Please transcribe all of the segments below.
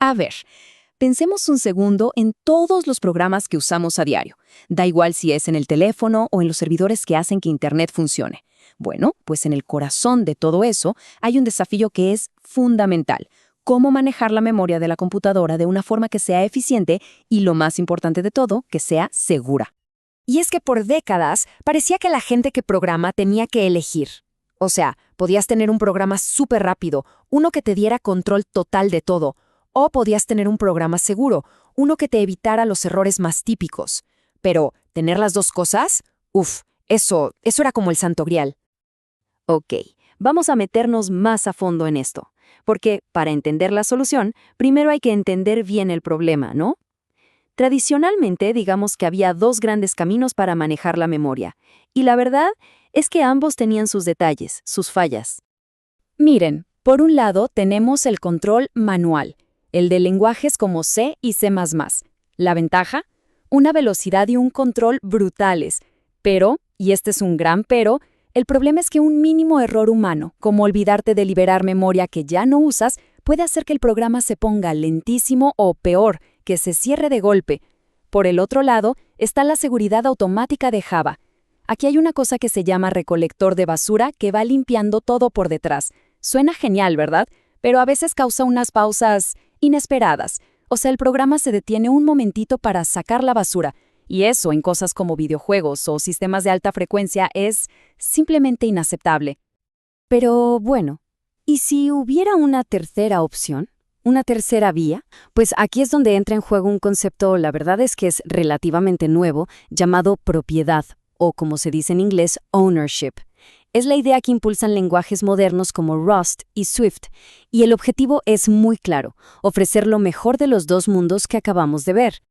A ver, pensemos un segundo en todos los programas que usamos a diario. Da igual si es en el teléfono o en los servidores que hacen que Internet funcione. Bueno, pues en el corazón de todo eso hay un desafío que es fundamental: cómo manejar la memoria de la computadora de una forma que sea eficiente y, lo más importante de todo, que sea segura. Y es que por décadas parecía que la gente que programa tenía que elegir. O sea, podías tener un programa súper rápido, uno que te diera control total de todo, o podías tener un programa seguro, uno que te evitara los errores más típicos. Pero, ¿tener las dos cosas? Eso era como el santo grial. Ok, vamos a meternos más a fondo en esto, porque para entender la solución, primero hay que entender bien el problema, ¿no? Tradicionalmente, digamos que había dos grandes caminos para manejar la memoria, y la verdad es que ambos tenían sus detalles, sus fallas. Miren, por un lado tenemos el control manual, el de lenguajes como C y C++. La ventaja: una velocidad y un control brutales. Pero, y este es un gran pero, el problema es que un mínimo error humano, como olvidarte de liberar memoria que ya no usas, puede hacer que el programa se ponga lentísimo o, peor, que se cierre de golpe. Por el otro lado, está la seguridad automática de Java. Aquí hay una cosa que se llama recolector de basura que va limpiando todo por detrás. Suena genial, ¿verdad? Pero a veces causa unas pausas inesperadas. O sea, el programa se detiene un momentito para sacar la basura. Y eso, en cosas como videojuegos o sistemas de alta frecuencia, es simplemente inaceptable. Pero bueno, ¿y si hubiera una tercera opción? ¿Una tercera vía? Pues aquí es donde entra en juego un concepto, la verdad es que es relativamente nuevo, llamado propiedad, o como se dice en inglés, ownership. Es la idea que impulsan lenguajes modernos como Rust y Swift, y el objetivo es muy claro: ofrecer lo mejor de los dos mundos que acabamos de ver.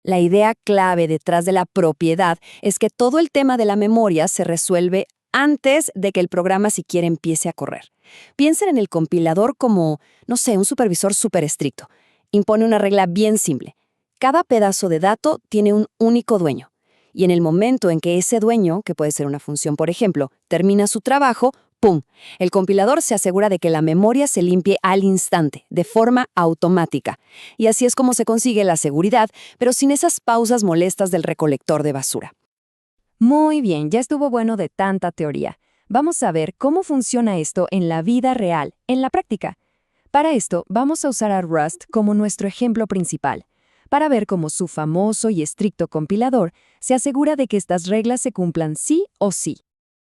La idea clave detrás de la propiedad es que todo el tema de la memoria se resuelve antes de que el programa siquiera empiece a correr. Piensen en el compilador como, no sé, un supervisor súper estricto. Impone una regla bien simple: cada pedazo de dato tiene un único dueño. Y en el momento en que ese dueño, que puede ser una función por ejemplo, termina su trabajo, ¡pum!, el compilador se asegura de que la memoria se limpie al instante, de forma automática. Y así es como se consigue la seguridad, pero sin esas pausas molestas del recolector de basura. Muy bien, ya estuvo bueno de tanta teoría. Vamos a ver cómo funciona esto en la vida real, en la práctica. Para esto, vamos a usar a Rust como nuestro ejemplo principal, para ver cómo su famoso y estricto compilador se asegura de que estas reglas se cumplan sí o sí.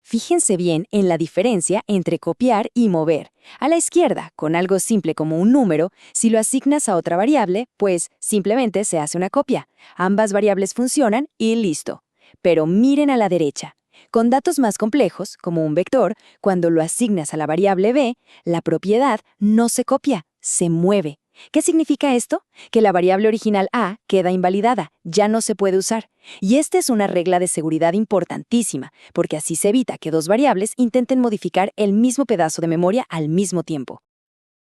Fíjense bien en la diferencia entre copiar y mover. A la izquierda, con algo simple como un número, si lo asignas a otra variable, pues simplemente se hace una copia. Ambas variables funcionan y listo. Pero miren a la derecha. Con datos más complejos, como un vector, cuando lo asignas a la variable b, la propiedad no se copia, se mueve. ¿Qué significa esto? Que la variable original a queda invalidada, ya no se puede usar. Y esta es una regla de seguridad importantísima, porque así se evita que dos variables intenten modificar el mismo pedazo de memoria al mismo tiempo.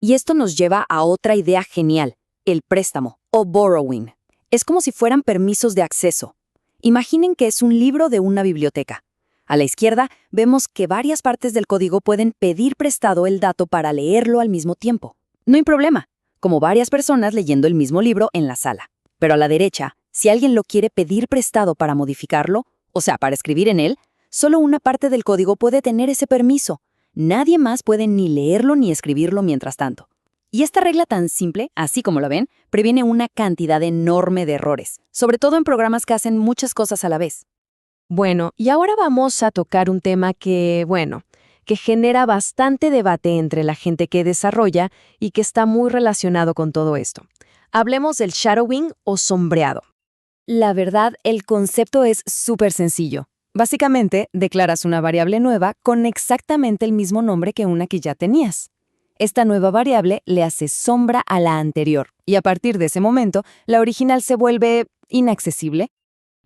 Y esto nos lleva a otra idea genial: el préstamo, o borrowing. Es como si fueran permisos de acceso. Imaginen que es un libro de una biblioteca. A la izquierda vemos que varias partes del código pueden pedir prestado el dato para leerlo al mismo tiempo. No hay problema, como varias personas leyendo el mismo libro en la sala. Pero a la derecha, si alguien lo quiere pedir prestado para modificarlo, o sea, para escribir en él, solo una parte del código puede tener ese permiso. Nadie más puede ni leerlo ni escribirlo mientras tanto. Y esta regla tan simple, así como la ven, previene una cantidad enorme de errores, sobre todo en programas que hacen muchas cosas a la vez. Bueno, y ahora vamos a tocar un tema que genera bastante debate entre la gente que desarrolla y que está muy relacionado con todo esto. Hablemos del shadowing o sombreado. La verdad, el concepto es súper sencillo. Básicamente, declaras una variable nueva con exactamente el mismo nombre que una que ya tenías. Esta nueva variable le hace sombra a la anterior, y a partir de ese momento, la original se vuelve inaccesible.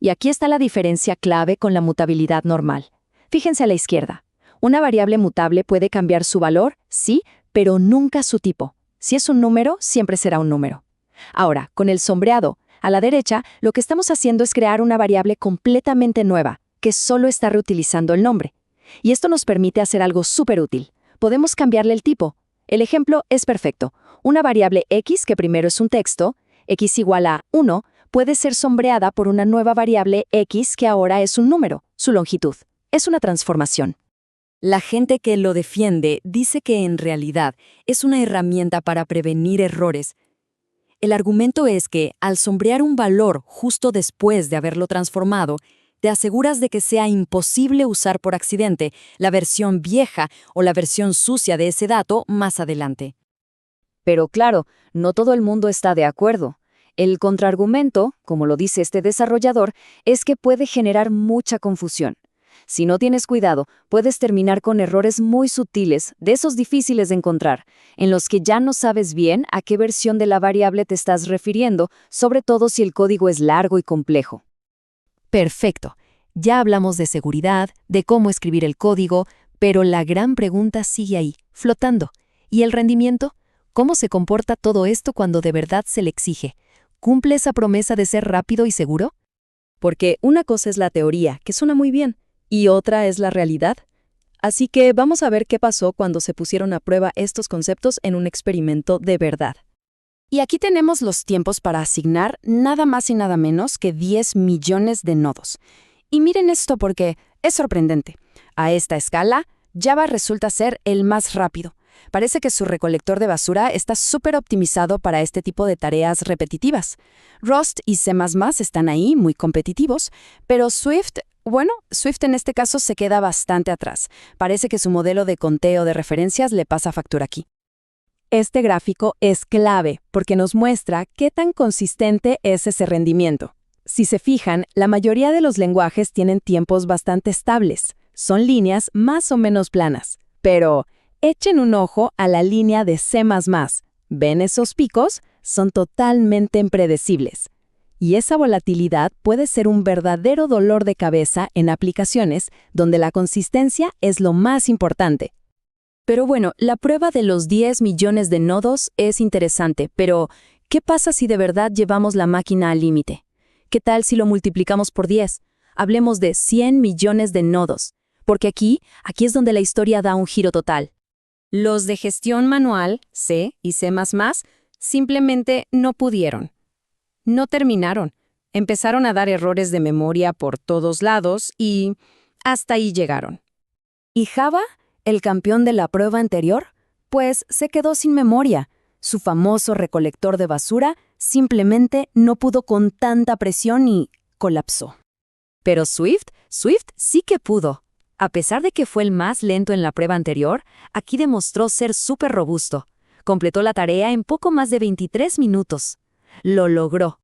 Y aquí está la diferencia clave con la mutabilidad normal. Fíjense a la izquierda. Una variable mutable puede cambiar su valor, sí, pero nunca su tipo. Si es un número, siempre será un número. Ahora, con el sombreado, a la derecha, lo que estamos haciendo es crear una variable completamente nueva, que solo está reutilizando el nombre. Y esto nos permite hacer algo súper útil. Podemos cambiarle el tipo. El ejemplo es perfecto. Una variable x, que primero es un texto, x igual a 1, puede ser sombreada por una nueva variable x que ahora es un número, su longitud. Es una transformación. La gente que lo defiende dice que en realidad es una herramienta para prevenir errores. El argumento es que, al sombrear un valor justo después de haberlo transformado, te aseguras de que sea imposible usar por accidente la versión vieja o la versión sucia de ese dato más adelante. Pero claro, no todo el mundo está de acuerdo. El contraargumento, como lo dice este desarrollador, es que puede generar mucha confusión. Si no tienes cuidado, puedes terminar con errores muy sutiles, de esos difíciles de encontrar, en los que ya no sabes bien a qué versión de la variable te estás refiriendo, sobre todo si el código es largo y complejo. Perfecto. Ya hablamos de seguridad, de cómo escribir el código, pero la gran pregunta sigue ahí, flotando. ¿Y el rendimiento? ¿Cómo se comporta todo esto cuando de verdad se le exige? ¿Cumple esa promesa de ser rápido y seguro? Porque una cosa es la teoría, que suena muy bien, y otra es la realidad. Así que vamos a ver qué pasó cuando se pusieron a prueba estos conceptos en un experimento de verdad. Y aquí tenemos los tiempos para asignar nada más y nada menos que 10 millones de nodos. Y miren esto porque es sorprendente. A esta escala, Java resulta ser el más rápido. Parece que su recolector de basura está súper optimizado para este tipo de tareas repetitivas. Rust y C++ están ahí, muy competitivos, pero Swift en este caso se queda bastante atrás. Parece que su modelo de conteo de referencias le pasa factura aquí. Este gráfico es clave porque nos muestra qué tan consistente es ese rendimiento. Si se fijan, la mayoría de los lenguajes tienen tiempos bastante estables. Son líneas más o menos planas. Pero echen un ojo a la línea de C++. ¿Ven esos picos? Son totalmente impredecibles. Y esa volatilidad puede ser un verdadero dolor de cabeza en aplicaciones donde la consistencia es lo más importante. Pero bueno, la prueba de los 10 millones de nodos es interesante, pero ¿qué pasa si de verdad llevamos la máquina al límite? ¿Qué tal si lo multiplicamos por 10? Hablemos de 100 millones de nodos, porque aquí es donde la historia da un giro total. Los de gestión manual, C y C++, simplemente no pudieron. No terminaron. Empezaron a dar errores de memoria por todos lados y hasta ahí llegaron. ¿Y Java, el campeón de la prueba anterior? Pues se quedó sin memoria. Su famoso recolector de basura simplemente no pudo con tanta presión y colapsó. Pero Swift sí que pudo. A pesar de que fue el más lento en la prueba anterior, aquí demostró ser súper robusto. Completó la tarea en poco más de 23 minutos. Lo logró.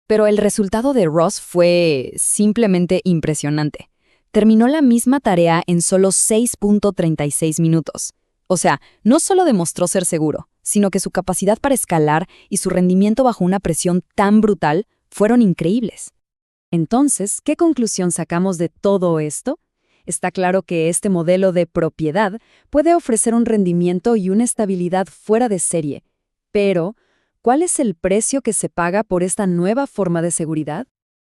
Pero el resultado de Ross fue simplemente impresionante. Terminó la misma tarea en solo 6.36 minutos. O sea, no solo demostró ser seguro, sino que su capacidad para escalar y su rendimiento bajo una presión tan brutal fueron increíbles. Entonces, ¿qué conclusión sacamos de todo esto? Está claro que este modelo de propiedad puede ofrecer un rendimiento y una estabilidad fuera de serie. Pero, ¿cuál es el precio que se paga por esta nueva forma de seguridad?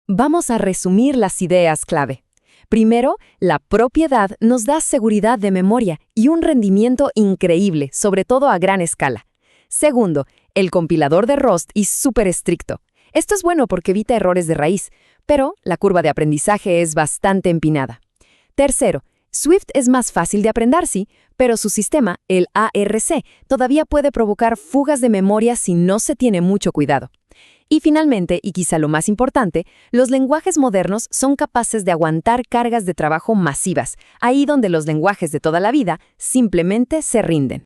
Vamos a resumir las ideas clave. Primero, la propiedad nos da seguridad de memoria y un rendimiento increíble, sobre todo a gran escala. Segundo, el compilador de Rust es súper estricto. Esto es bueno porque evita errores de raíz, pero la curva de aprendizaje es bastante empinada. Tercero, Swift es más fácil de aprender, sí, pero su sistema, el ARC, todavía puede provocar fugas de memoria si no se tiene mucho cuidado. Y finalmente, y quizá lo más importante, los lenguajes modernos son capaces de aguantar cargas de trabajo masivas, ahí donde los lenguajes de toda la vida simplemente se rinden.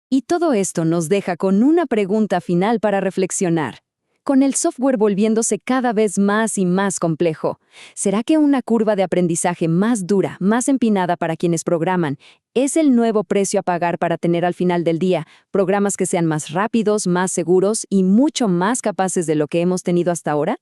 Y todo esto nos deja con una pregunta final para reflexionar. Con el software volviéndose cada vez más y más complejo, ¿será que una curva de aprendizaje más dura, más empinada para quienes programan, es el nuevo precio a pagar para tener al final del día programas que sean más rápidos, más seguros y mucho más capaces de lo que hemos tenido hasta ahora?